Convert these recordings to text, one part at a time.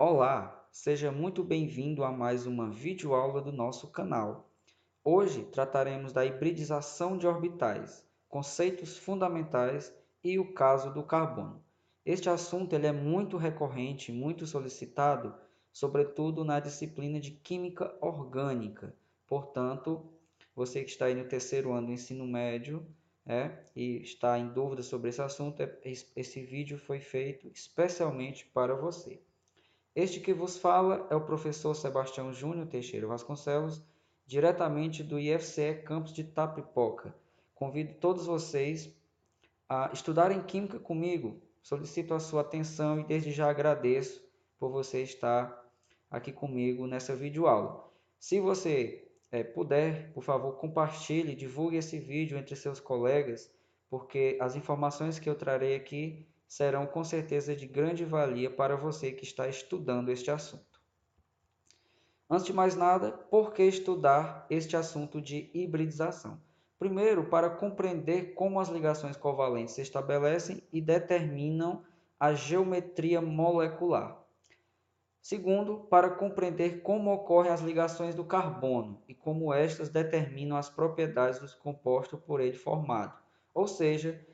Olá, seja muito bem-vindo a mais uma videoaula do nosso canal. Hoje trataremos da hibridização de orbitais, conceitos fundamentais e o caso do carbono. Este assunto ele é muito recorrente, muito solicitado, sobretudo na disciplina de Química Orgânica. Portanto, você que está aí no terceiro ano do ensino médio, e está em dúvida sobre esse assunto, esse vídeo foi feito especialmente para você. Este que vos fala é o professor Sebastião Júnior Teixeira Vasconcelos, diretamente do IFCE Campus de Tapipoca. Convido todos vocês a estudarem Química comigo. Solicito a sua atenção e desde já agradeço por você estar aqui comigo nessa videoaula. Se você puder, por favor, compartilhe, divulgue esse vídeo entre seus colegas, porque as informações que eu trarei aqui serão com certeza de grande valia para você que está estudando este assunto. Antes de mais nada, por que estudar este assunto de hibridização? Primeiro, para compreender como as ligações covalentes se estabelecem e determinam a geometria molecular. Segundo, para compreender como ocorrem as ligações do carbono e como estas determinam as propriedades dos compostos por ele formado. Ou seja,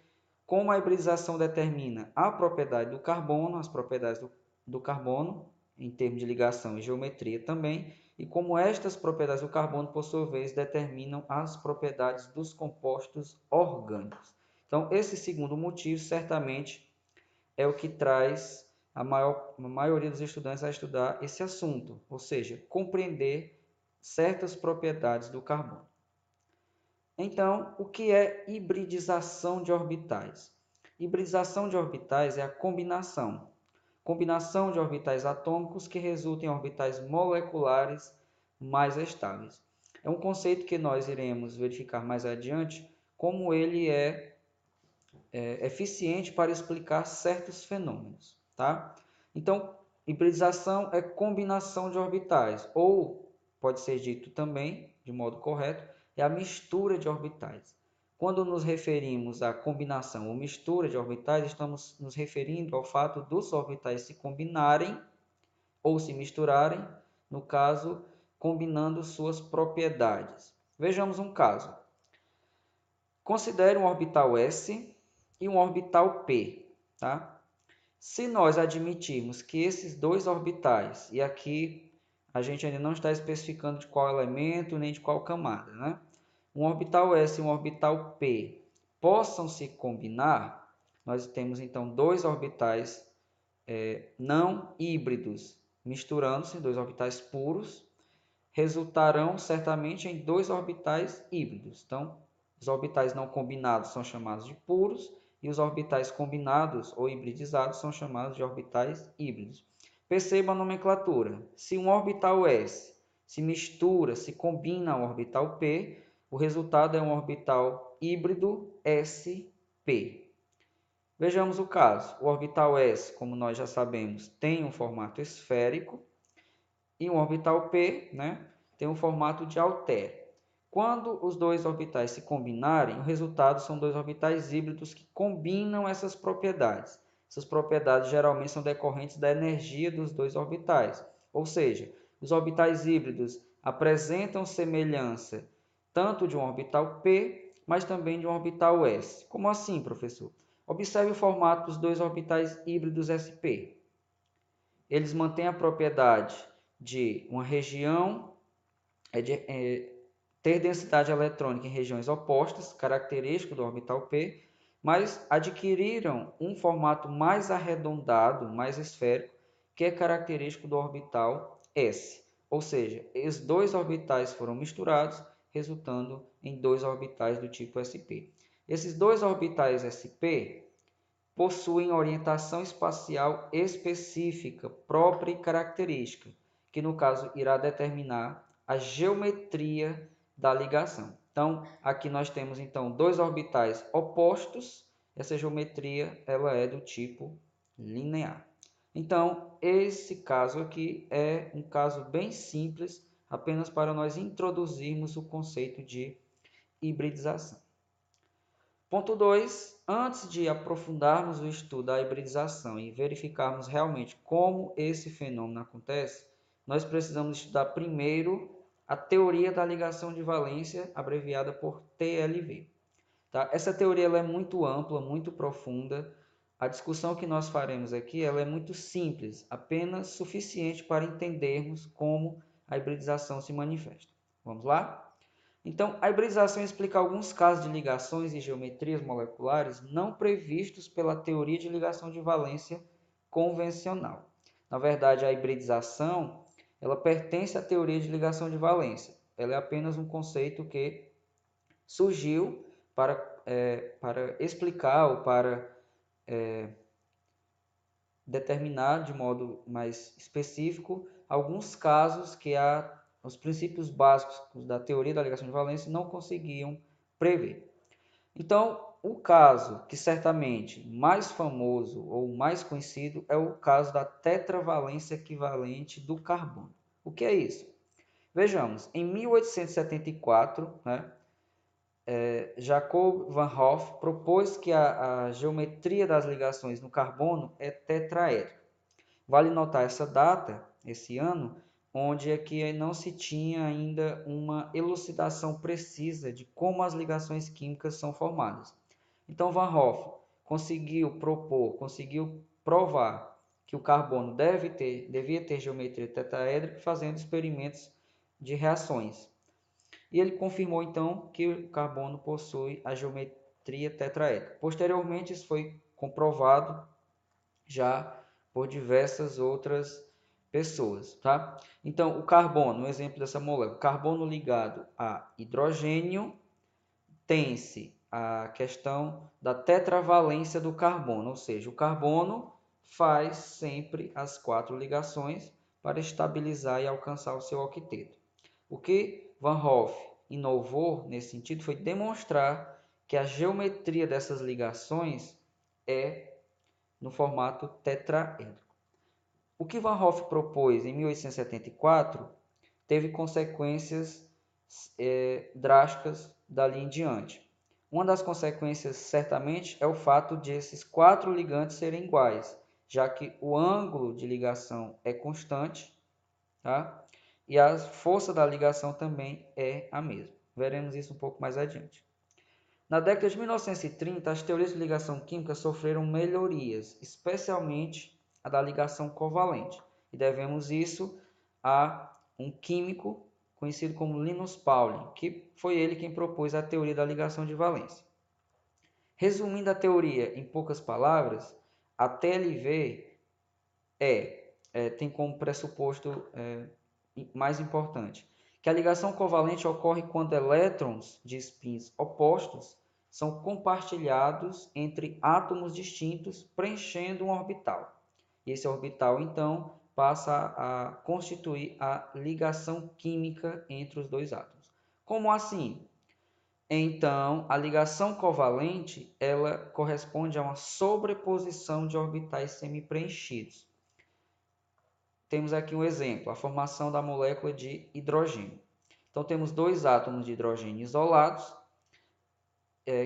como a hibridização determina a propriedade do carbono, as propriedades do carbono, em termos de ligação e geometria também, e como estas propriedades do carbono, por sua vez, determinam as propriedades dos compostos orgânicos. Então, esse segundo motivo, certamente, é o que traz a maioria dos estudantes a estudar esse assunto, ou seja, compreender certas propriedades do carbono. Então, o que é hibridização de orbitais? Hibridização de orbitais é a combinação de orbitais atômicos que resulta em orbitais moleculares mais estáveis. É um conceito que nós iremos verificar mais adiante como ele é eficiente para explicar certos fenômenos, tá? Então, hibridização é combinação de orbitais, ou pode ser dito também, de modo correto, é a mistura de orbitais. Quando nos referimos à combinação ou mistura de orbitais, estamos nos referindo ao fato dos orbitais se combinarem ou se misturarem, no caso, combinando suas propriedades. Vejamos um caso. Considere um orbital S e um orbital P, tá? Se nós admitirmos que esses dois orbitais, e aqui a gente ainda não está especificando de qual elemento nem de qual camada, né? Um orbital S e um orbital P possam se combinar, nós temos então dois orbitais não híbridos misturando-se, dois orbitais puros, resultarão certamente em dois orbitais híbridos. Então, os orbitais não combinados são chamados de puros e os orbitais combinados ou hibridizados são chamados de orbitais híbridos. Perceba a nomenclatura. Se um orbital S se mistura, se combina ao orbital P, o resultado é um orbital híbrido sp. Vejamos o caso. O orbital S, como nós já sabemos, tem um formato esférico e um orbital P, tem um formato de haltério. Quando os dois orbitais se combinarem, o resultado são dois orbitais híbridos que combinam essas propriedades. Essas propriedades geralmente são decorrentes da energia dos dois orbitais. Ou seja, os orbitais híbridos apresentam semelhança tanto de um orbital P, mas também de um orbital S. Como assim, professor? Observe o formato dos dois orbitais híbridos sp. Eles mantêm a propriedade de uma região ter densidade eletrônica em regiões opostas, característico do orbital P, mas adquiriram um formato mais arredondado, mais esférico, que é característico do orbital S. Ou seja, os dois orbitais foram misturados, resultando em dois orbitais do tipo sp. Esses dois orbitais sp possuem orientação espacial específica, própria e característica, que no caso irá determinar a geometria da ligação. Então, aqui nós temos então dois orbitais opostos, essa geometria ela é do tipo linear. Então, esse caso aqui é um caso bem simples, apenas para nós introduzirmos o conceito de hibridização. Ponto 2. Antes de aprofundarmos o estudo da hibridização e verificarmos realmente como esse fenômeno acontece, nós precisamos estudar primeiro a teoria da ligação de valência, abreviada por TLV. Tá? Essa teoria ela é muito ampla, muito profunda. A discussão que nós faremos aqui ela é muito simples, apenas suficiente para entendermos como a hibridização se manifesta. Vamos lá? Então, a hibridização explica alguns casos de ligações e geometrias moleculares não previstos pela teoria de ligação de valência convencional. Na verdade, a hibridização ela pertence à teoria de ligação de valência. Ela é apenas um conceito que surgiu para explicar ou para determinar de modo mais específico alguns casos que os princípios básicos da teoria da ligação de valência não conseguiam prever. Então, o caso que certamente mais famoso ou mais conhecido é o caso da tetravalência equivalente do carbono. O que é isso? Vejamos, em 1874, Jacob van 't Hoff propôs que a geometria das ligações no carbono é tetraédrica. Vale notar essa data, esse ano, onde é que não se tinha ainda uma elucidação precisa de como as ligações químicas são formadas. Então, Van 't Hoff conseguiu provar que o carbono devia ter geometria tetraédrica fazendo experimentos de reações. E ele confirmou então que o carbono possui a geometria tetraédrica. Posteriormente, isso foi comprovado já por diversas outras pessoas, tá? Então, o carbono, no exemplo dessa molécula, carbono ligado a hidrogênio, tem-se a questão da tetravalência do carbono, ou seja, o carbono faz sempre as 4 ligações para estabilizar e alcançar o seu octeto. O que Van 't Hoff inovou nesse sentido foi demonstrar que a geometria dessas ligações é no formato tetraédrico. O que Van 't Hoff propôs em 1874 teve consequências drásticas dali em diante. Uma das consequências, certamente, é o fato de esses 4 ligantes serem iguais, já que o ângulo de ligação é constante, tá? E a força da ligação também é a mesma. Veremos isso um pouco mais adiante. Na década de 1930, as teorias de ligação química sofreram melhorias, especialmente a da ligação covalente. E devemos isso a um químico conhecido como Linus Pauling, que foi ele quem propôs a teoria da ligação de valência. Resumindo a teoria em poucas palavras, a TLV tem como pressuposto mais importante que a ligação covalente ocorre quando elétrons de spins opostos são compartilhados entre átomos distintos, preenchendo um orbital. E esse orbital, então, passa a constituir a ligação química entre os dois átomos. Como assim? Então, a ligação covalente ela corresponde a uma sobreposição de orbitais semipreenchidos. Temos aqui um exemplo, a formação da molécula de hidrogênio. Então, temos 2 átomos de hidrogênio isolados.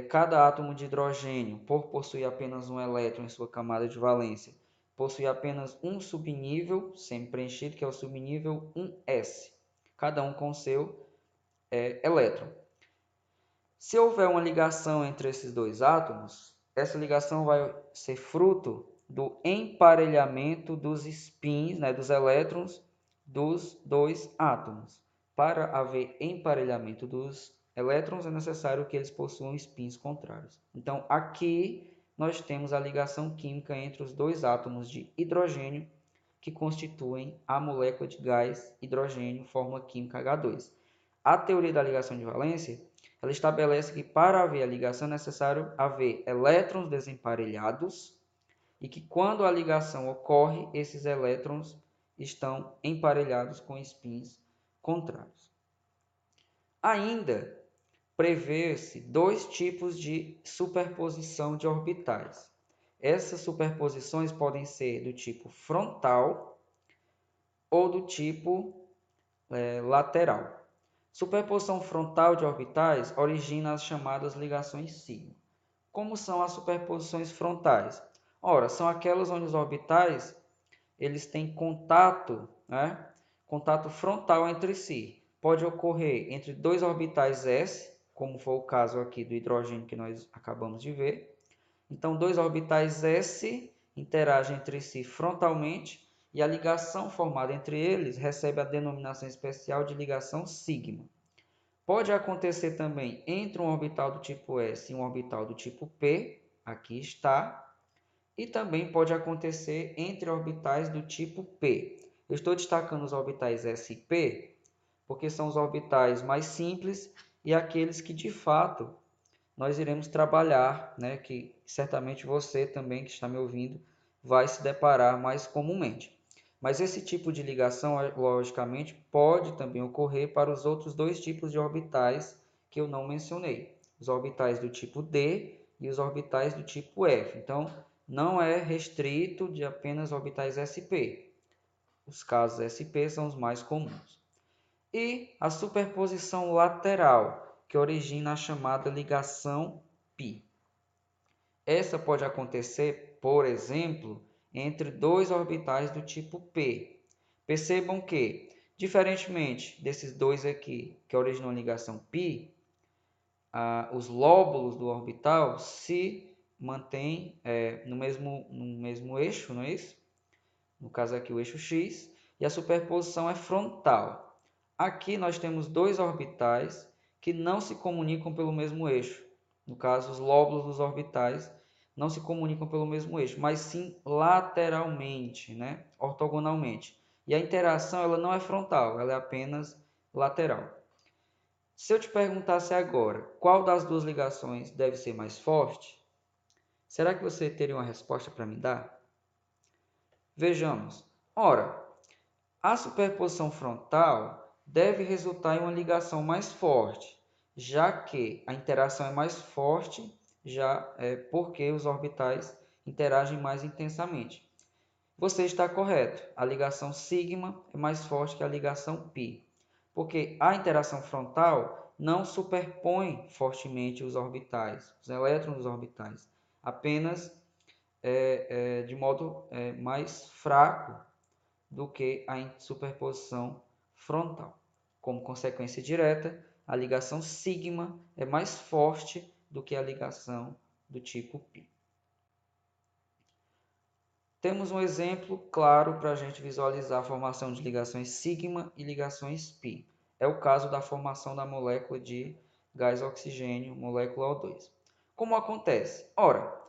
Cada átomo de hidrogênio, por possuir apenas um elétron em sua camada de valência, possui apenas um subnível semi-preenchido, que é o subnível 1s, cada um com seu elétron. Se houver uma ligação entre esses 2 átomos, essa ligação vai ser fruto do emparelhamento dos spins, dos elétrons dos 2 átomos. Para haver emparelhamento dos elétrons, é necessário que eles possuam spins contrários. Então, aqui nós temos a ligação química entre os 2 átomos de hidrogênio, que constituem a molécula de gás hidrogênio, fórmula química H2. A teoria da ligação de valência ela estabelece que para haver a ligação é necessário haver elétrons desemparelhados e que quando a ligação ocorre, esses elétrons estão emparelhados com spins contrários. Ainda prevê-se 2 tipos de superposição de orbitais. Essas superposições podem ser do tipo frontal ou do tipo lateral. Superposição frontal de orbitais origina as chamadas ligações sigma. Como são as superposições frontais? Ora, são aquelas onde os orbitais eles têm contato, né? Contato frontal entre si. Pode ocorrer entre dois orbitais s, como foi o caso aqui do hidrogênio que nós acabamos de ver. Então, dois orbitais s interagem entre si frontalmente e a ligação formada entre eles recebe a denominação especial de ligação sigma. Pode acontecer também entre um orbital do tipo S e um orbital do tipo P, aqui está, e também pode acontecer entre orbitais do tipo P. Eu estou destacando os orbitais S e P porque são os orbitais mais simples e aqueles que de fato nós iremos trabalhar, né, que certamente você também que está me ouvindo vai se deparar mais comumente. Mas esse tipo de ligação, logicamente, pode também ocorrer para os outros dois tipos de orbitais que eu não mencionei. Os orbitais do tipo D e os orbitais do tipo F. Então, não é restrito de apenas orbitais sp. Os casos sp são os mais comuns. E a superposição lateral, que origina a chamada ligação π. Essa pode acontecer, por exemplo, entre dois orbitais do tipo P. Percebam que, diferentemente desses dois aqui, que originam a ligação π, os lóbulos do orbital se mantêm no mesmo eixo, não é isso? No caso aqui o eixo x, e a superposição é frontal. Aqui nós temos dois orbitais que não se comunicam pelo mesmo eixo. No caso, os lóbulos dos orbitais não se comunicam pelo mesmo eixo, mas sim lateralmente, né? Ortogonalmente. E a interação ela não é frontal, ela é apenas lateral. Se eu te perguntasse agora, qual das duas ligações deve ser mais forte? Será que você teria uma resposta para me dar? Vejamos. Ora, a superposição frontal deve resultar em uma ligação mais forte, já que a interação é mais forte, porque os orbitais interagem mais intensamente. Você está correto, a ligação sigma é mais forte que a ligação π, porque a interação frontal não superpõe fortemente os orbitais, os elétrons dos orbitais, apenas de modo mais fraco do que a superposição frontal. Como consequência direta, a ligação sigma é mais forte do que a ligação do tipo π. Temos um exemplo claro para a gente visualizar a formação de ligações sigma e ligações π. É o caso da formação da molécula de gás oxigênio, molécula O2. Como acontece? Ora,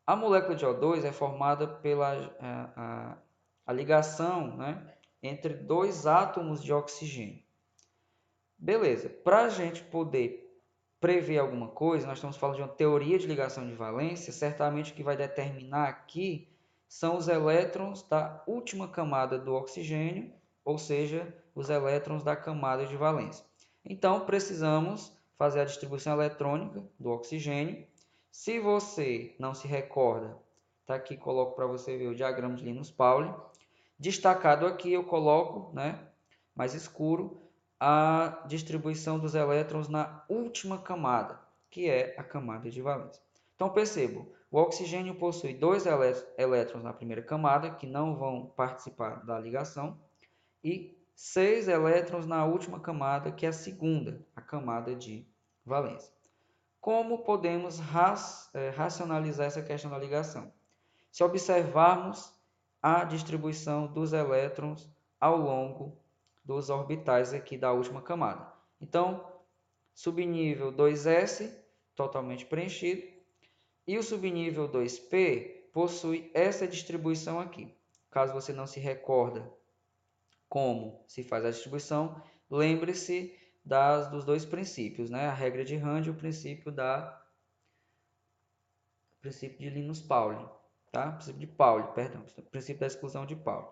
a molécula de O2 é formada pela a ligação, né, entre dois átomos de oxigênio. Beleza, para a gente poder prever alguma coisa, nós estamos falando de uma teoria de ligação de valência, certamente o que vai determinar aqui são os elétrons da última camada do oxigênio, ou seja, os elétrons da camada de valência. Então, precisamos fazer a distribuição eletrônica do oxigênio. Se você não se recorda, tá aqui, coloco para você ver o diagrama de Linus-Pauling. Destacado aqui, eu coloco, né, mais escuro, a distribuição dos elétrons na última camada, que é a camada de valência. Então, percebo, o oxigênio possui dois elétrons na primeira camada, que não vão participar da ligação, e 6 elétrons na última camada, que é a segunda, a camada de valência. Como podemos racionalizar essa questão da ligação? Se observarmos a distribuição dos elétrons ao longo dos orbitais aqui da última camada. Então, subnível 2s, totalmente preenchido, e o subnível 2p possui essa distribuição aqui. Caso você não se recorda como se faz a distribuição, lembre-se dos dois princípios, né? A regra de Rand e o princípio de Linus-Pauling, tá? Princípio de Pauli, perdão, princípio da exclusão de Pauli.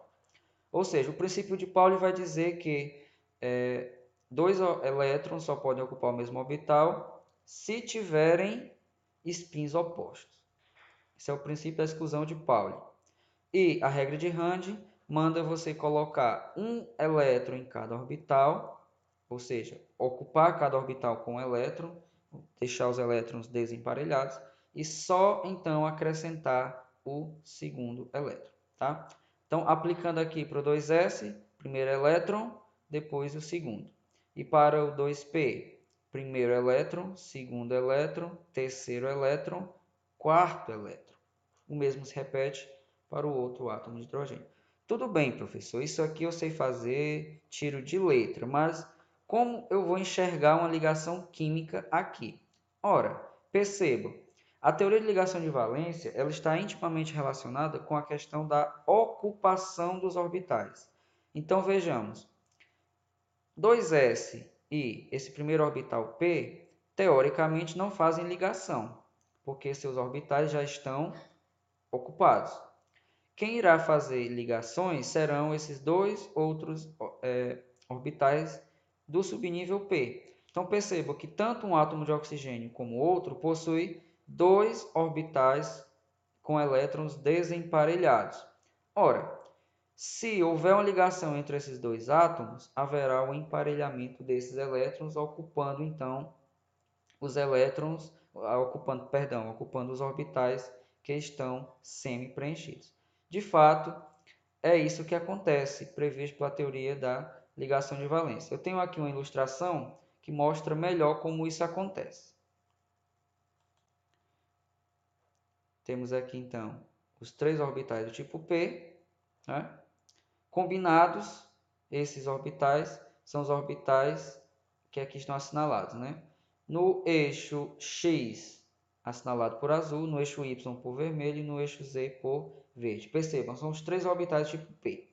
Ou seja, o princípio de Pauli vai dizer que dois elétrons só podem ocupar o mesmo orbital se tiverem spins opostos. Esse é o princípio da exclusão de Pauli. E a regra de Rand manda você colocar um elétron em cada orbital, ou seja, ocupar cada orbital com um elétron, deixar os elétrons desemparelhados, e só então acrescentar o segundo elétron, tá? Então, aplicando aqui para o 2s, primeiro elétron, depois o segundo. E para o 2p, primeiro elétron, segundo elétron, terceiro elétron, quarto elétron. O mesmo se repete para o outro átomo de hidrogênio. Tudo bem, professor, isso aqui eu sei fazer, tiro de letra, mas como eu vou enxergar uma ligação química aqui? Ora, perceba, a teoria de ligação de valência ela está intimamente relacionada com a questão da ocupação dos orbitais. Então, vejamos, 2s e esse primeiro orbital p, teoricamente não fazem ligação, porque seus orbitais já estão ocupados. Quem irá fazer ligações serão esses dois outros orbitais do subnível P. Então, perceba que tanto um átomo de oxigênio como outro possui dois orbitais com elétrons desemparelhados. Ora, se houver uma ligação entre esses dois átomos, haverá o emparelhamento desses elétrons, ocupando então os elétrons, ocupando os orbitais que estão semi-preenchidos. De fato, é isso que acontece, previsto pela teoria da ligação de valência. Eu tenho aqui uma ilustração que mostra melhor como isso acontece. Temos aqui, então, os três orbitais do tipo P, né? Combinados, esses orbitais são os orbitais que aqui estão assinalados, né? No eixo X, assinalado por azul, no eixo Y por vermelho e no eixo Z por verde. Percebam, são os três orbitais do tipo P.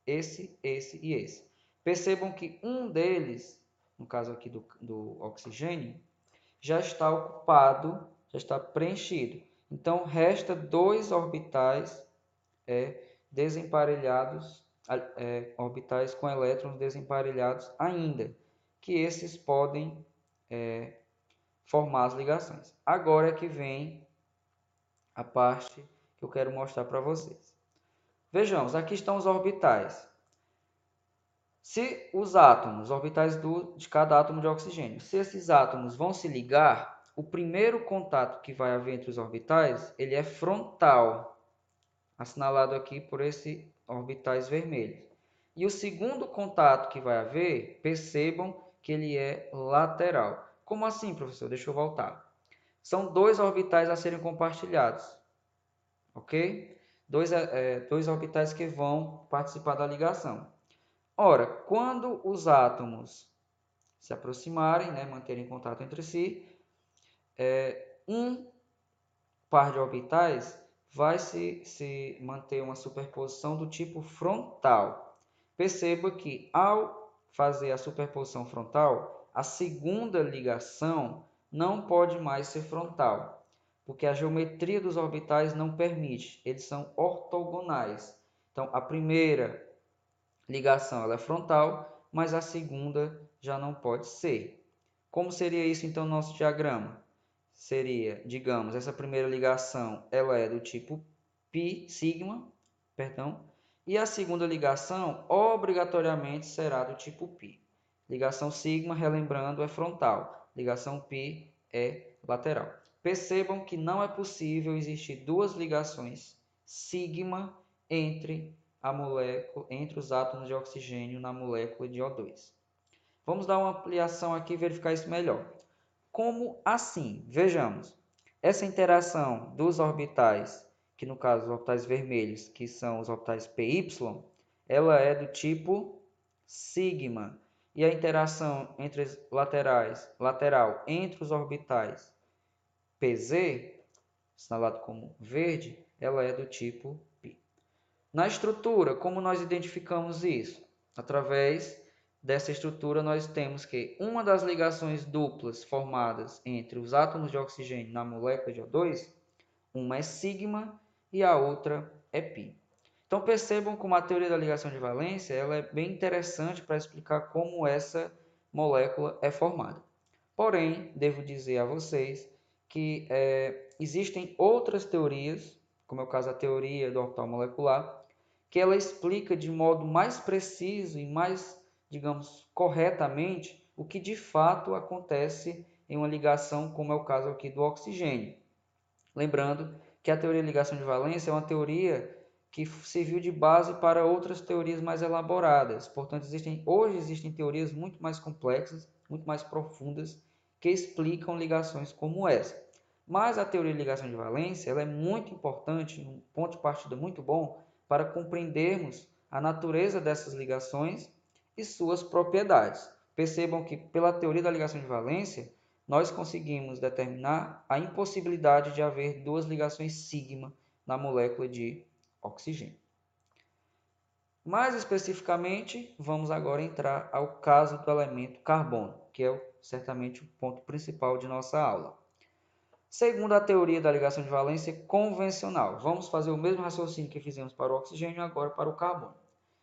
Esse e esse. Percebam que um deles, no caso aqui do oxigênio, já está ocupado, já está preenchido. Então, resta dois orbitais desemparelhados, orbitais com elétrons desemparelhados ainda, que esses podem formar as ligações. Agora é que vem a parte que eu quero mostrar para vocês. Vejamos, aqui estão os orbitais. Se os átomos, os orbitais de cada átomo de oxigênio, se esses átomos vão se ligar, o primeiro contato que vai haver entre os orbitais, ele é frontal, assinalado aqui por esses orbitais vermelhos. E o segundo contato que vai haver, percebam que ele é lateral. Como assim, professor? Deixa eu voltar. São dois orbitais a serem compartilhados, ok? Dois orbitais que vão participar da ligação. Ora, quando os átomos se aproximarem, né, manterem contato entre si, um par de orbitais vai se manter uma superposição do tipo frontal. Perceba que, ao fazer a superposição frontal, a segunda ligação não pode mais ser frontal, porque a geometria dos orbitais não permite, eles são ortogonais. Então, a primeira ligação ela é frontal, mas a segunda já não pode ser. Como seria isso então no nosso diagrama? Seria, digamos, essa primeira ligação ela é do tipo sigma, e a segunda ligação obrigatoriamente será do tipo π. Ligação sigma, relembrando, é frontal. Ligação π é lateral. Percebam que não é possível existir duas ligações sigma entre os átomos de oxigênio na molécula de O2. Vamos dar uma ampliação aqui e verificar isso melhor. Como assim? Vejamos. Essa interação dos orbitais, que no caso os orbitais vermelhos, que são os orbitais py, ela é do tipo sigma. E a interação entre as lateral entre os orbitais pz, assinalado como verde, ela é do tipo π. Na estrutura, como nós identificamos isso? Através dessa estrutura, nós temos que uma das ligações duplas formadas entre os átomos de oxigênio na molécula de O2, uma é sigma e a outra é π. Então, percebam como a teoria da ligação de valência ela é bem interessante para explicar como essa molécula é formada. Porém, devo dizer a vocês que existem outras teorias, como é o caso da teoria do orbital molecular, que ela explica de modo mais preciso e mais, digamos, corretamente o que de fato acontece em uma ligação, como é o caso aqui do oxigênio. Lembrando que a teoria de ligação de valência é uma teoria que serviu de base para outras teorias mais elaboradas. Portanto, hoje existem teorias muito mais complexas, muito mais profundas, que explicam ligações como essa. Mas a teoria de ligação de valência ela é muito importante, um ponto de partida muito bom para compreendermos a natureza dessas ligações e suas propriedades. Percebam que, pela teoria da ligação de valência, nós conseguimos determinar a impossibilidade de haver duas ligações sigma na molécula de oxigênio. Mais especificamente, vamos agora entrar ao caso do elemento carbono, que é certamente o ponto principal de nossa aula. Segundo a teoria da ligação de valência convencional, vamos fazer o mesmo raciocínio que fizemos para o oxigênio agora para o carbono.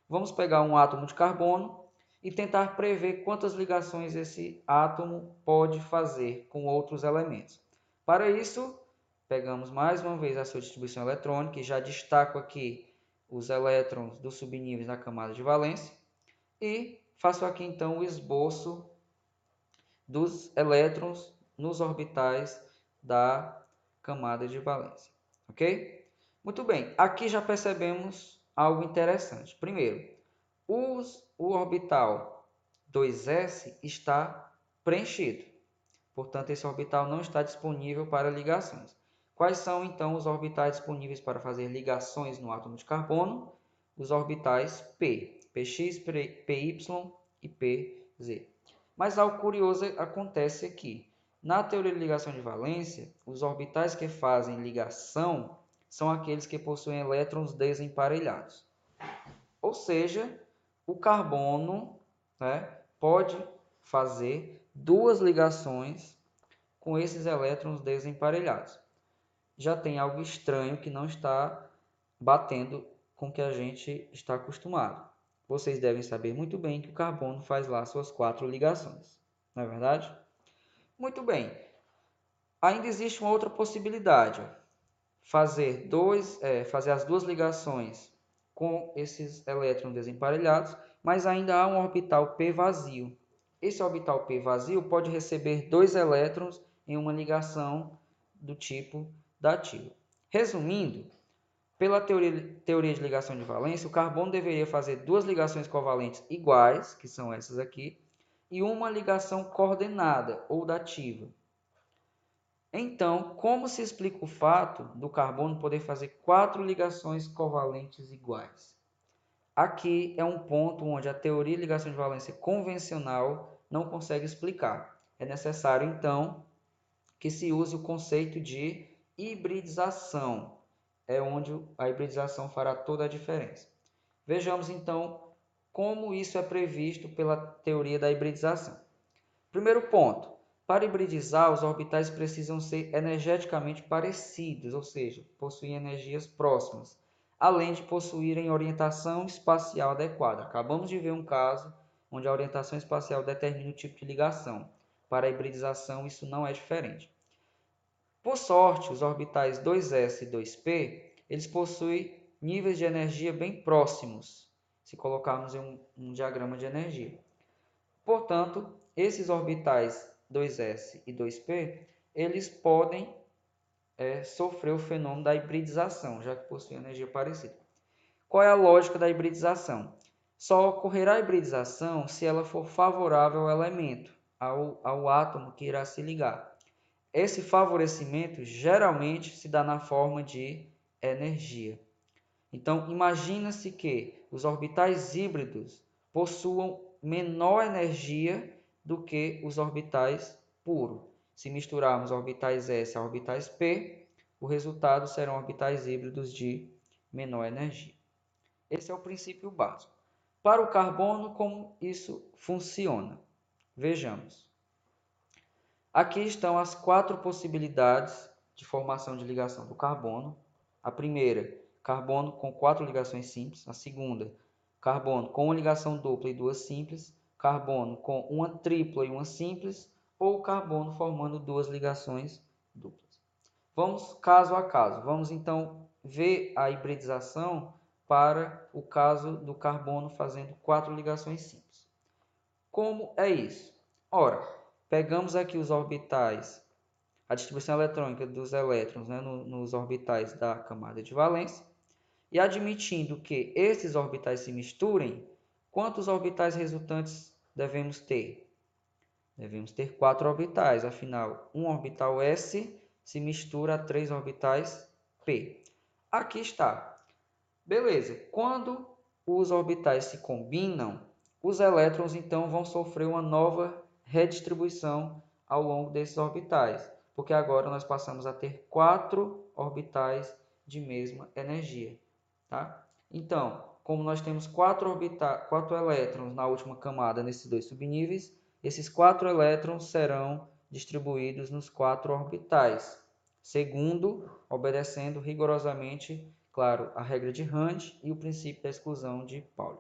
Vamos pegar um átomo de carbono e tentar prever quantas ligações esse átomo pode fazer com outros elementos. Para isso, pegamos mais uma vez a sua distribuição eletrônica e já destaco aqui os elétrons dos subníveis na camada de valência e faço aqui então o esboço dos elétrons nos orbitais da camada de valência, ok? Muito bem, aqui já percebemos algo interessante. Primeiro, o orbital 2s está preenchido. Portanto, esse orbital não está disponível para ligações. Quais são, então, os orbitais disponíveis para fazer ligações no átomo de carbono? Os orbitais P, Px, Py e Pz. Mas algo curioso acontece aqui. Na teoria de ligação de valência, os orbitais que fazem ligação são aqueles que possuem elétrons desemparelhados. Ou seja, o carbono, né, pode fazer duas ligações com esses elétrons desemparelhados. Já tem algo estranho que não está batendo com o que a gente está acostumado. Vocês devem saber muito bem que o carbono faz lá suas 4 ligações, não é verdade? Muito bem. Ainda existe uma outra possibilidade. Fazer as duas ligações com esses elétrons desemparelhados, mas ainda há um orbital P vazio. Esse orbital P vazio pode receber 2 elétrons em uma ligação do tipo dativo. Resumindo, pela teoria de ligação de valência, o carbono deveria fazer 2 ligações covalentes iguais, que são essas aqui, e uma ligação coordenada ou dativa. Então, como se explica o fato do carbono poder fazer 4 ligações covalentes iguais? Aqui é um ponto onde a teoria de ligação de valência convencional não consegue explicar. É necessário, então, que se use o conceito de hibridização. É onde a hibridização fará toda a diferença. Vejamos, então, como isso é previsto pela teoria da hibridização. Primeiro ponto. Para hibridizar, os orbitais precisam ser energeticamente parecidos, ou seja, possuem energias próximas, além de possuírem orientação espacial adequada. Acabamos de ver um caso onde a orientação espacial determina o tipo de ligação. Para a hibridização, isso não é diferente. Por sorte, os orbitais 2s e 2p, eles possuem níveis de energia bem próximos, se colocarmos em um diagrama de energia. Portanto, esses orbitais 2s e 2p, eles podem sofrer o fenômeno da hibridização, já que possuem energia parecida. Qual é a lógica da hibridização? Só ocorrerá a hibridização se ela for favorável ao elemento, ao átomo que irá se ligar. Esse favorecimento geralmente se dá na forma de energia. Então, imagina-se que os orbitais híbridos possuam menor energia do que os orbitais puros. Se misturarmos orbitais S a orbitais P, o resultado serão orbitais híbridos de menor energia. Esse é o princípio básico. Para o carbono, como isso funciona? Vejamos. Aqui estão as 4 possibilidades de formação de ligação do carbono. A primeira, carbono com 4 ligações simples. A segunda, carbono com uma ligação dupla e 2 simples. Carbono com uma tripla e uma simples. Ou carbono formando 2 ligações duplas. Vamos caso a caso. Vamos então ver a hibridização para o caso do carbono fazendo 4 ligações simples. Como é isso? Ora, pegamos aqui os orbitais a distribuição eletrônica dos elétrons, né, nos orbitais da camada de valência. E admitindo que esses orbitais se misturem, quantos orbitais resultantes devemos ter? Devemos ter 4 orbitais, afinal, um orbital S se mistura a 3 orbitais P. Aqui está. Beleza, quando os orbitais se combinam, os elétrons então vão sofrer uma nova redistribuição ao longo desses orbitais, porque agora nós passamos a ter 4 orbitais de mesma energia. Tá? Então, como nós temos 4 elétrons na última camada nesses dois subníveis, esses 4 elétrons serão distribuídos nos 4 orbitais, segundo, obedecendo rigorosamente, claro, a regra de Rand e o princípio da exclusão de Pauli.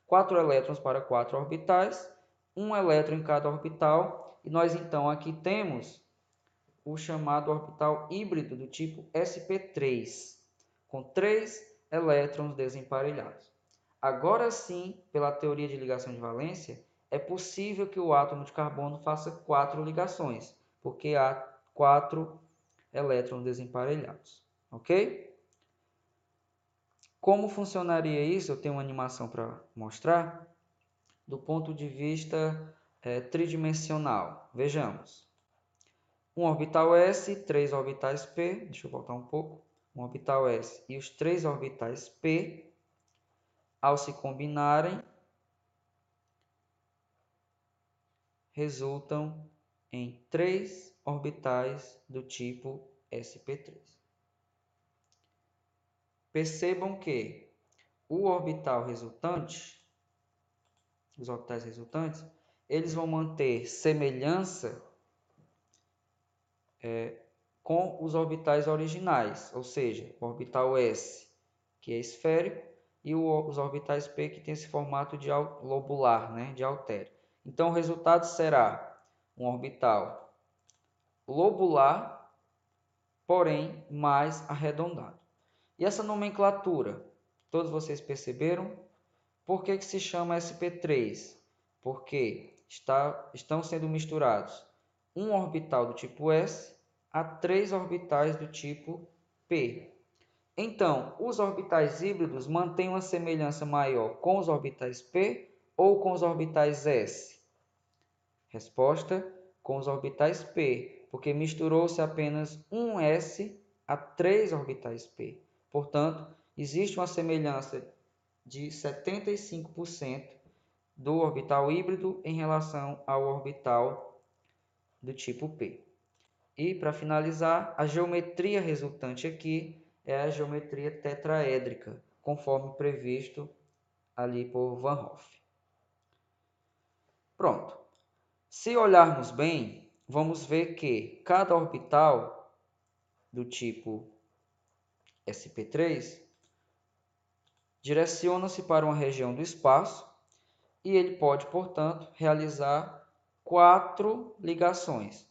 4 elétrons para 4 orbitais, um elétron em cada orbital, e nós então aqui temos o chamado orbital híbrido do tipo sp3, com 3 elétrons desemparelhados. Agora sim, pela teoria de ligação de valência, é possível que o átomo de carbono faça 4 ligações, porque há 4 elétrons desemparelhados. Ok? Como funcionaria isso? Eu tenho uma animação para mostrar do ponto de vista tridimensional. Vejamos. Um orbital S, 3 orbitais P, deixa eu voltar um pouco. Um orbital S e os 3 orbitais P, ao se combinarem, resultam em 3 orbitais do tipo sp3. Percebam que o orbital resultante, os orbitais resultantes, eles vão manter semelhança com os orbitais originais, ou seja, o orbital S, que é esférico, e os orbitais P, que tem esse formato de lobular, né, de haltério. Então, o resultado será um orbital lobular, porém mais arredondado. E essa nomenclatura, todos vocês perceberam? Por que se chama sp3? Porque estão sendo misturados um orbital do tipo S a 3 orbitais do tipo P. Então, os orbitais híbridos mantêm uma semelhança maior com os orbitais P ou com os orbitais S? Resposta: com os orbitais P, porque misturou-se apenas um S a 3 orbitais P. Portanto, existe uma semelhança de 75% do orbital híbrido em relação ao orbital do tipo P. E, para finalizar, a geometria resultante aqui é a geometria tetraédrica, conforme previsto ali por Van Hoff. Pronto. Se olharmos bem, vamos ver que cada orbital do tipo sp3 direciona-se para uma região do espaço e ele pode, portanto, realizar 4 ligações.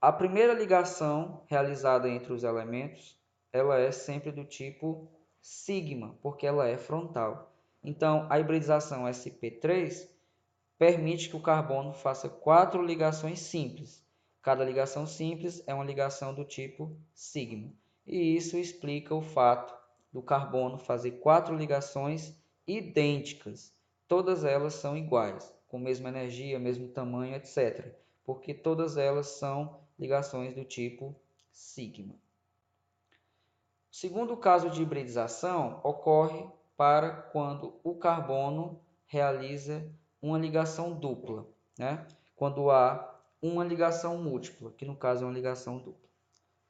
A primeira ligação realizada entre os elementos, ela é sempre do tipo sigma, porque ela é frontal. Então, a hibridização sp3 permite que o carbono faça 4 ligações simples. Cada ligação simples é uma ligação do tipo sigma. E isso explica o fato do carbono fazer 4 ligações idênticas. Todas elas são iguais, com a mesma energia, mesmo tamanho, etc. Porque todas elas são ligações do tipo sigma. O segundo caso de hibridização ocorre para quando o carbono realiza uma ligação dupla, né? Quando há uma ligação múltipla, que no caso é uma ligação dupla.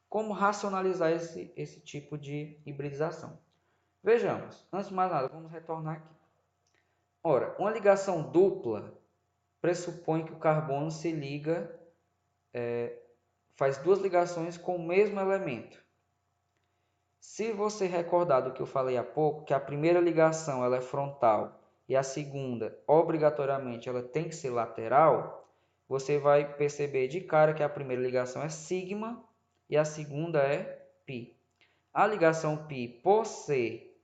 Como racionalizar esse tipo de hibridização? Vejamos, antes de mais nada, vamos retornar aqui. Ora, uma ligação dupla pressupõe que o carbono se liga, faz 2 ligações com o mesmo elemento. Se você recordar do que eu falei há pouco, que a primeira ligação ela é frontal e a segunda, obrigatoriamente, ela tem que ser lateral, você vai perceber de cara que a primeira ligação é sigma e a segunda é π. A ligação π, por ser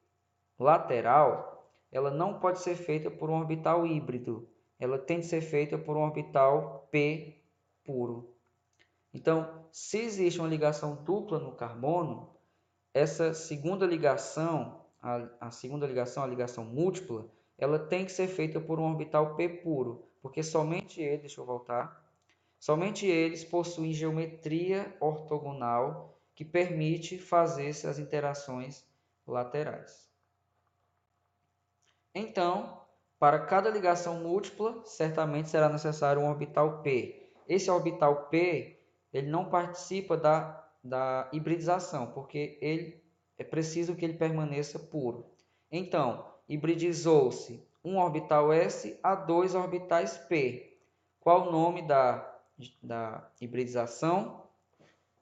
lateral, ela não pode ser feita por um orbital híbrido. Ela tem que ser feita por um orbital p puro. Então, se existe uma ligação dupla no carbono, essa segunda ligação, a segunda ligação, a ligação múltipla, ela tem que ser feita por um orbital p puro, porque somente ele, deixa eu voltar, somente eles possuem geometria ortogonal que permite fazer essas interações laterais. Então, para cada ligação múltipla, certamente será necessário um orbital p. Esse orbital p, ele não participa da hibridização, porque ele é preciso que ele permaneça puro. Então, hibridizou-se um orbital s a dois orbitais p. Qual o nome da hibridização?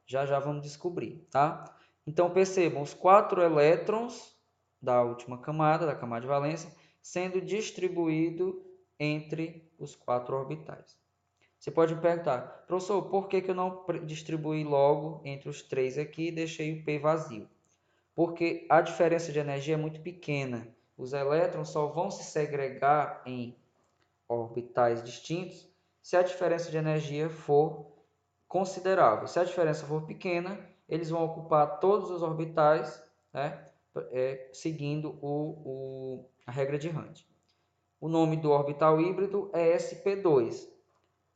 Já já vamos descobrir, tá? Então, percebam, os 4 elétrons da última camada, da camada de valência, sendo distribuído entre os 4 orbitais. Você pode me perguntar, professor, por que eu não distribuí logo entre os 3 aqui e deixei o P vazio? Porque a diferença de energia é muito pequena. Os elétrons só vão se segregar em orbitais distintos se a diferença de energia for considerável. Se a diferença for pequena, eles vão ocupar todos os orbitais, né, seguindo a regra de Hunt. O nome do orbital híbrido é sp2,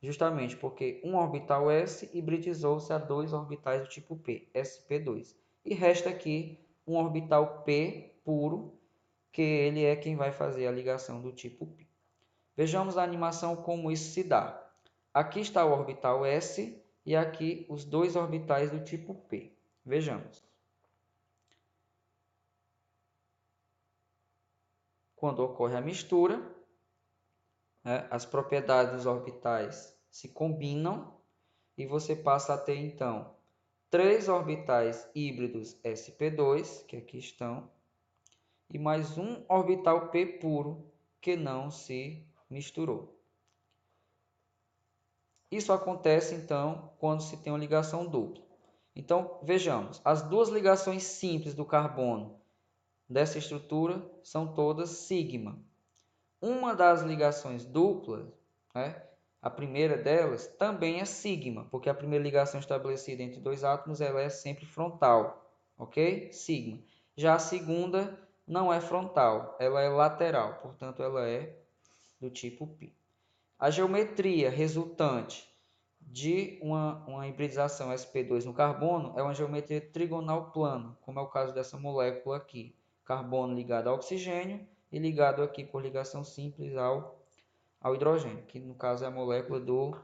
justamente porque um orbital s hibridizou-se a dois orbitais do tipo p, sp2. E resta aqui um orbital p puro, que ele é quem vai fazer a ligação do tipo π. Vejamos a animação como isso se dá. Aqui está o orbital s e aqui os dois orbitais do tipo p. Vejamos. Quando ocorre a mistura, as propriedades dos orbitais se combinam e você passa a ter, então, 3 orbitais híbridos sp2, que aqui estão, e mais um orbital p puro, que não se misturou. Isso acontece, então, quando se tem uma ligação dupla. Então, vejamos, as duas ligações simples do carbono dessa estrutura são todas sigma. Uma das ligações duplas, né, a primeira delas, também é sigma, porque a primeira ligação estabelecida entre dois átomos ela é sempre frontal, ok? Sigma. Já a segunda não é frontal, ela é lateral, portanto ela é do tipo π. A geometria resultante de uma hibridização sp2 no carbono é uma geometria trigonal plana, como é o caso dessa molécula aqui. Carbono ligado ao oxigênio e ligado aqui por ligação simples ao hidrogênio, que no caso é a molécula do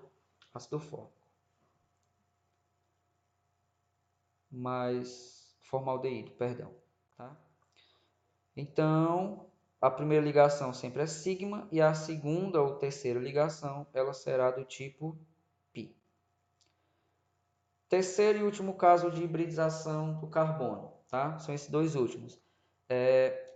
ácido fórmico. Mas formaldeído, perdão. Tá? Então, a primeira ligação sempre é sigma e a segunda ou terceira ligação ela será do tipo π. Terceiro e último caso de hibridização do carbono, tá? São esses dois últimos.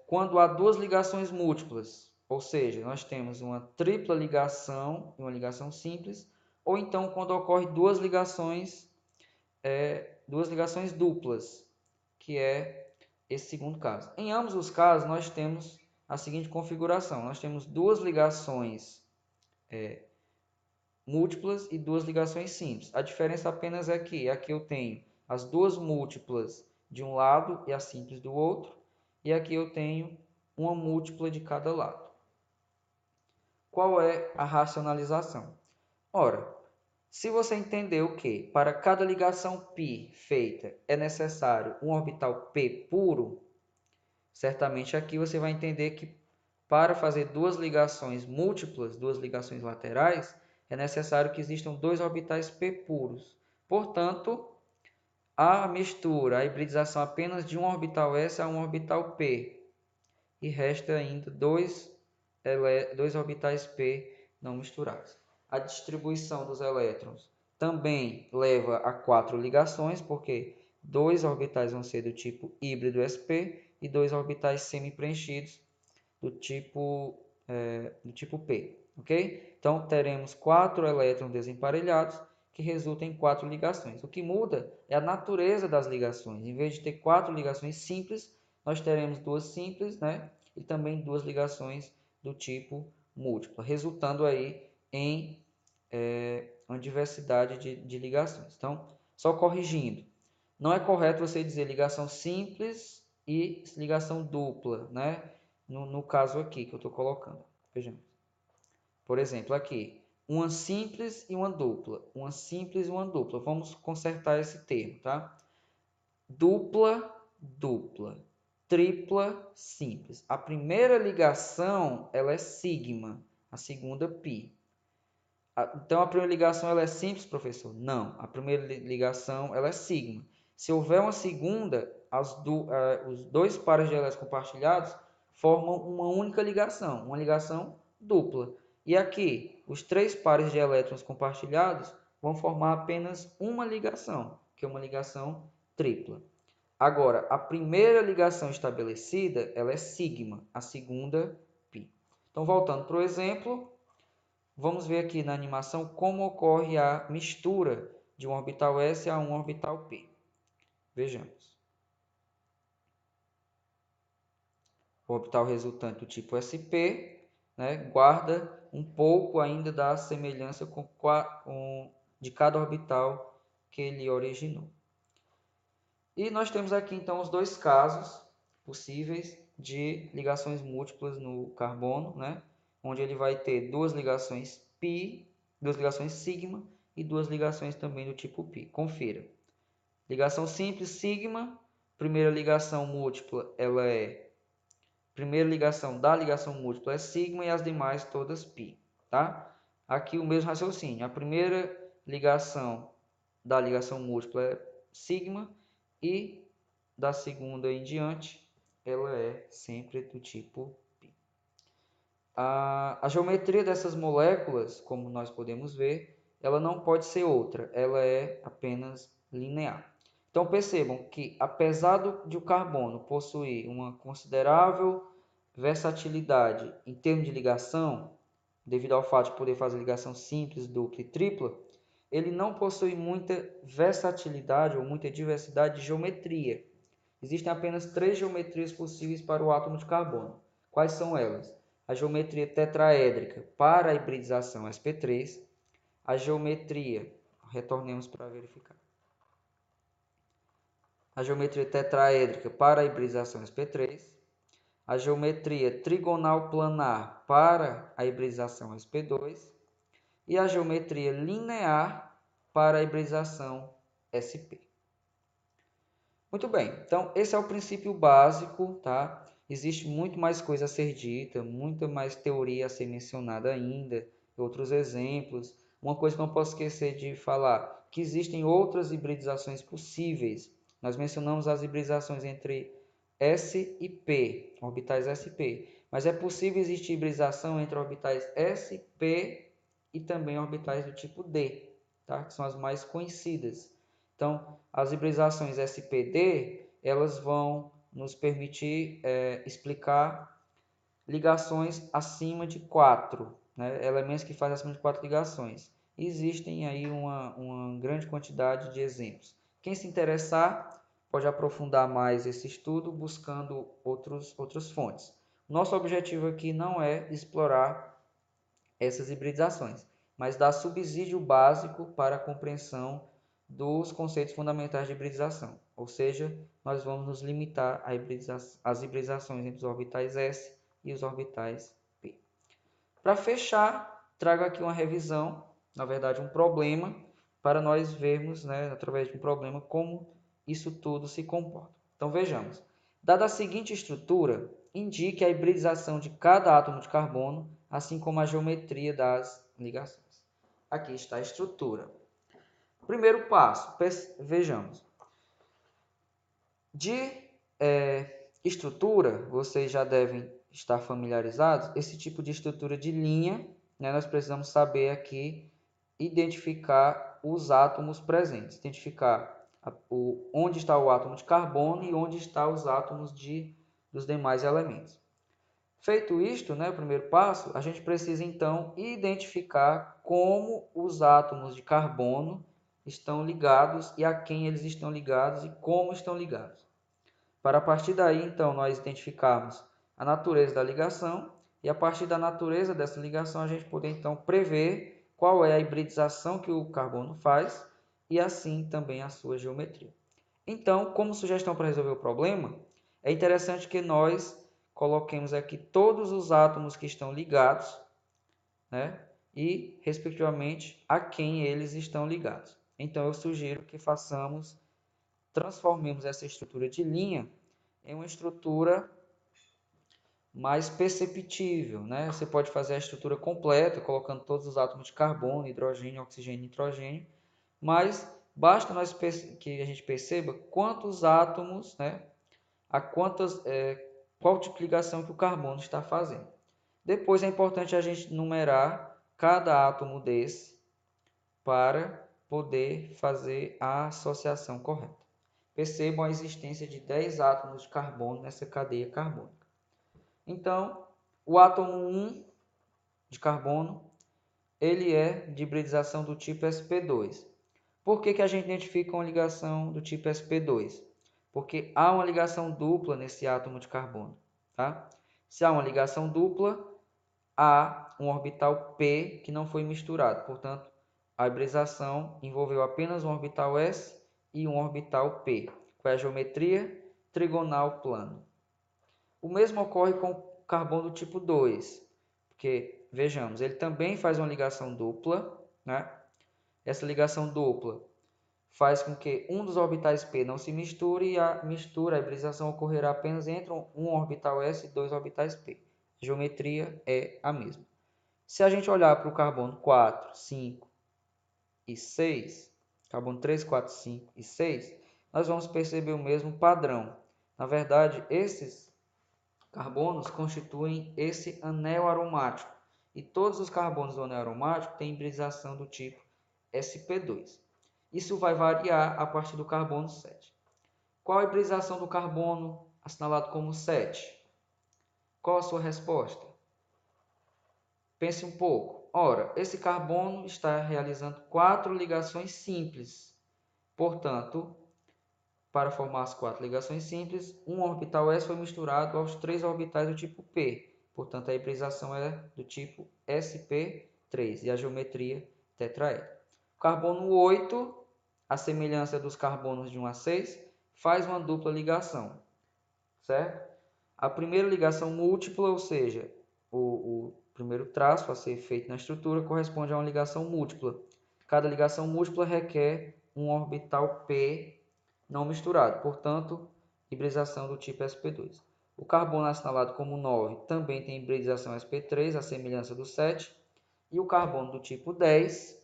Quando há duas ligações múltiplas, ou seja, nós temos uma tripla ligação e uma ligação simples, ou então quando ocorre duas ligações duplas, que é esse segundo caso. Em ambos os casos, nós temos a seguinte configuração. Nós temos duas ligações múltiplas e duas ligações simples. A diferença apenas é que aqui eu tenho as duas múltiplas de um lado e a simples do outro, e aqui eu tenho uma múltipla de cada lado. Qual é a racionalização? Ora, se você entendeu que para cada ligação π feita é necessário um orbital p puro, certamente aqui você vai entender que para fazer duas ligações múltiplas, duas ligações laterais, é necessário que existam dois orbitais p puros. Portanto, a mistura, a hibridização apenas de um orbital s a um orbital p. E resta ainda dois orbitais p não misturados. A distribuição dos elétrons também leva a 4 ligações, porque dois orbitais vão ser do tipo híbrido sp e dois orbitais semi-preenchidos do tipo P, ok? Então, teremos 4 elétrons desemparelhados que resultam em 4 ligações. O que muda é a natureza das ligações. Em vez de ter 4 ligações simples, nós teremos duas simples, né? E também duas ligações do tipo múltipla, resultando aí em uma diversidade de ligações. Então, só corrigindo, não é correto você dizer ligação simples e ligação dupla, né? No caso aqui que eu estou colocando. Vejamos. Por exemplo, aqui, uma simples e uma dupla. Uma simples e uma dupla. Vamos consertar esse termo, tá? Dupla, dupla. Tripla, simples. A primeira ligação, ela é sigma. A segunda, pi. Então, a primeira ligação ela é simples, professor? Não. A primeira ligação ela é sigma. Se houver uma segunda, os dois pares de elétrons compartilhados formam uma única ligação, uma ligação dupla. E aqui, os três pares de elétrons compartilhados vão formar apenas uma ligação, que é uma ligação tripla. Agora, a primeira ligação estabelecida ela é sigma, a segunda, pi. Então, voltando para o exemplo, vamos ver aqui na animação como ocorre a mistura de um orbital S a um orbital P. Vejamos. O orbital resultante do tipo SP, né, guarda um pouco ainda da semelhança de cada orbital que ele originou. E nós temos aqui então os dois casos possíveis de ligações múltiplas no carbono, né, onde ele vai ter duas ligações π, duas ligações sigma e duas ligações também do tipo π. Confira. Ligação simples, sigma. Primeira ligação múltipla, primeira ligação da ligação múltipla é sigma e as demais todas π, tá? Aqui o mesmo raciocínio. A primeira ligação da ligação múltipla é sigma e da segunda em diante ela é sempre do tipo π. A geometria dessas moléculas, como nós podemos ver, ela não pode ser outra, ela é apenas linear. Então percebam que, apesar de o carbono possuir uma considerável versatilidade em termos de ligação, devido ao fato de poder fazer ligação simples, dupla e tripla, ele não possui muita versatilidade ou muita diversidade de geometria. Existem apenas 3 geometrias possíveis para o átomo de carbono. Quais são elas? A geometria tetraédrica para a hibridização sp3, a geometria, retornemos para verificar. A geometria tetraédrica para a hibridização sp3, a geometria trigonal planar para a hibridização sp2 e a geometria linear para a hibridização sp. Muito bem, então esse é o princípio básico, tá? Existe muito mais coisa a ser dita, muita mais teoria a ser mencionada ainda, outros exemplos. Uma coisa que não posso esquecer de falar, que existem outras hibridizações possíveis. Nós mencionamos as hibridizações entre S e P, orbitais sp, mas é possível existir hibridização entre orbitais s, p e também orbitais do tipo d, tá? Que são as mais conhecidas. Então, as hibridizações SPD, elas vão nos permitir explicar ligações acima de 4, né? Elementos que fazem acima de 4 ligações. Existem aí uma grande quantidade de exemplos. Quem se interessar pode aprofundar mais esse estudo buscando outras fontes. Nosso objetivo aqui não é explorar essas hibridizações, mas dar subsídio básico para a compreensão dos conceitos fundamentais de hibridização. Ou seja, nós vamos nos limitar às hibridizações entre os orbitais S e os orbitais P. Para fechar, trago aqui uma revisão, na verdade um problema, para nós vermos, né, através de um problema, como isso tudo se comporta. Então vejamos. Dada a seguinte estrutura, indique a hibridização de cada átomo de carbono, assim como a geometria das ligações. Aqui está a estrutura. Primeiro passo, vejamos. De estrutura, vocês já devem estar familiarizados. Esse tipo de estrutura de linha, né, nós precisamos saber aqui identificar os átomos presentes, identificar onde está o átomo de carbono e onde estão os átomos dos demais elementos. Feito isto, né, o primeiro passo, a gente precisa então identificar como os átomos de carbono estão ligados e a quem eles estão ligados e como estão ligados. Para a partir daí, então, nós identificarmos a natureza da ligação e a partir da natureza dessa ligação a gente poder então prever qual é a hibridização que o carbono faz e assim também a sua geometria. Então, como sugestão para resolver o problema, é interessante que nós coloquemos aqui todos os átomos que estão ligados, né? E, respectivamente, a quem eles estão ligados. Então, eu sugiro que transformemos essa estrutura de linha em uma estrutura mais perceptível, né? Você pode fazer a estrutura completa, colocando todos os átomos de carbono, hidrogênio, oxigênio e nitrogênio, mas basta que a gente perceba quantos átomos, né? Qual tipo de ligação que o carbono está fazendo. Depois é importante a gente numerar cada átomo desse para poder fazer a associação correta. Percebam a existência de 10 átomos de carbono nessa cadeia carbônica. Então, o átomo 1 de carbono, ele é de hibridização do tipo sp2. Por que a gente identifica uma ligação do tipo sp2? Porque há uma ligação dupla nesse átomo de carbono. Tá? Se há uma ligação dupla, há um orbital p que não foi misturado. Portanto, a hibridização envolveu apenas um orbital s e um orbital p. Qual é a geometria? Trigonal plano. O mesmo ocorre com o carbono do tipo 2, porque, vejamos, ele também faz uma ligação dupla, né? Essa ligação dupla faz com que um dos orbitais p não se misture e a hibridização ocorrerá apenas entre um orbital s e dois orbitais p. A geometria é a mesma. Se a gente olhar para o carbono 4, 5 e 6, carbono 3, 4, 5 e 6, nós vamos perceber o mesmo padrão. Na verdade, esses carbonos constituem esse anel aromático. E todos os carbonos do anel aromático têm hibridização do tipo sp2. Isso vai variar a partir do carbono 7. Qual a hibridização do carbono assinalado como 7? Qual a sua resposta? Pense um pouco. Ora, esse carbono está realizando 4 ligações simples. Portanto, para formar as 4 ligações simples, um orbital s foi misturado aos 3 orbitais do tipo p. Portanto, a hibridização é do tipo sp3 e a geometria tetraédrica. O carbono 8, a semelhança dos carbonos de 1 a 6, faz uma dupla ligação, certo? A primeira ligação múltipla, ou seja, o primeiro traço a ser feito na estrutura, corresponde a uma ligação múltipla. Cada ligação múltipla requer um orbital p não misturado, portanto, hibridização do tipo sp2. O carbono assinalado como 9 também tem hibridização sp3, a semelhança do 7. E o carbono do tipo 10,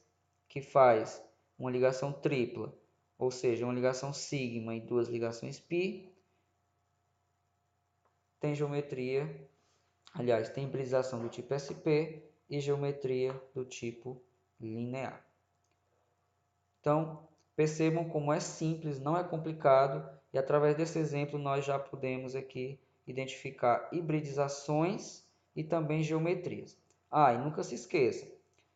que faz uma ligação tripla, ou seja, uma ligação sigma e duas ligações pi, tem geometria, aliás, tem hibridização do tipo sp e geometria do tipo linear. Então, percebam como é simples, não é complicado, e através desse exemplo nós já podemos aqui identificar hibridizações e também geometrias. E nunca se esqueça,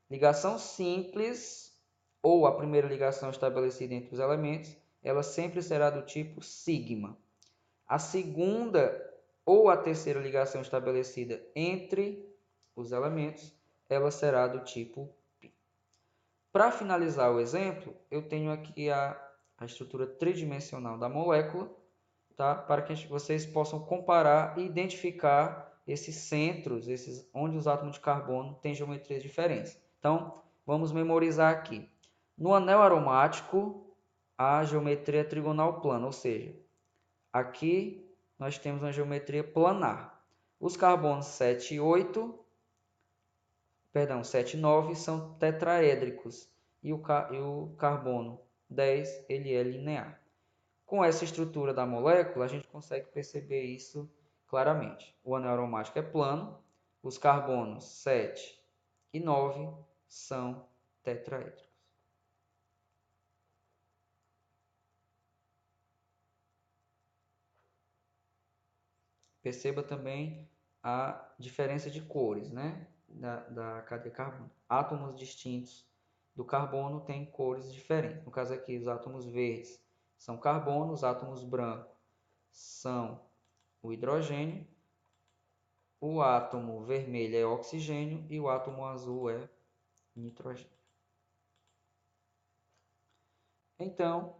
ligação simples ou a primeira ligação estabelecida entre os elementos, ela sempre será do tipo sigma. A segunda ou a terceira ligação estabelecida entre os elementos, ela será do tipo π. Para finalizar o exemplo, eu tenho aqui a estrutura tridimensional da molécula, tá? Para que vocês possam comparar e identificar esses centros, onde os átomos de carbono têm geometrias diferentes. Então, vamos memorizar aqui. No anel aromático, a geometria é trigonal plana, ou seja, aqui nós temos uma geometria planar. Os carbonos 7 e 8, perdão, 7 e 9 são tetraédricos e o carbono 10 ele é linear. Com essa estrutura da molécula, a gente consegue perceber isso claramente. O anel aromático é plano, os carbonos 7 e 9 são tetraédricos. Perceba também a diferença de cores, né, da cadeia carbônica. Átomos distintos do carbono têm cores diferentes. No caso aqui, os átomos verdes são carbono, os átomos brancos são o hidrogênio, o átomo vermelho é oxigênio e o átomo azul é nitrogênio. Então,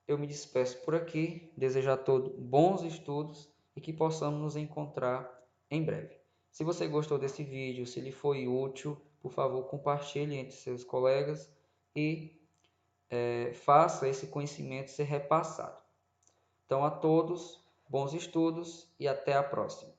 eu me despeço por aqui, desejo a todos bons estudos e que possamos nos encontrar em breve. Se você gostou desse vídeo, se ele foi útil, por favor, compartilhe entre seus colegas e faça esse conhecimento ser repassado. Então, a todos, bons estudos e até a próxima.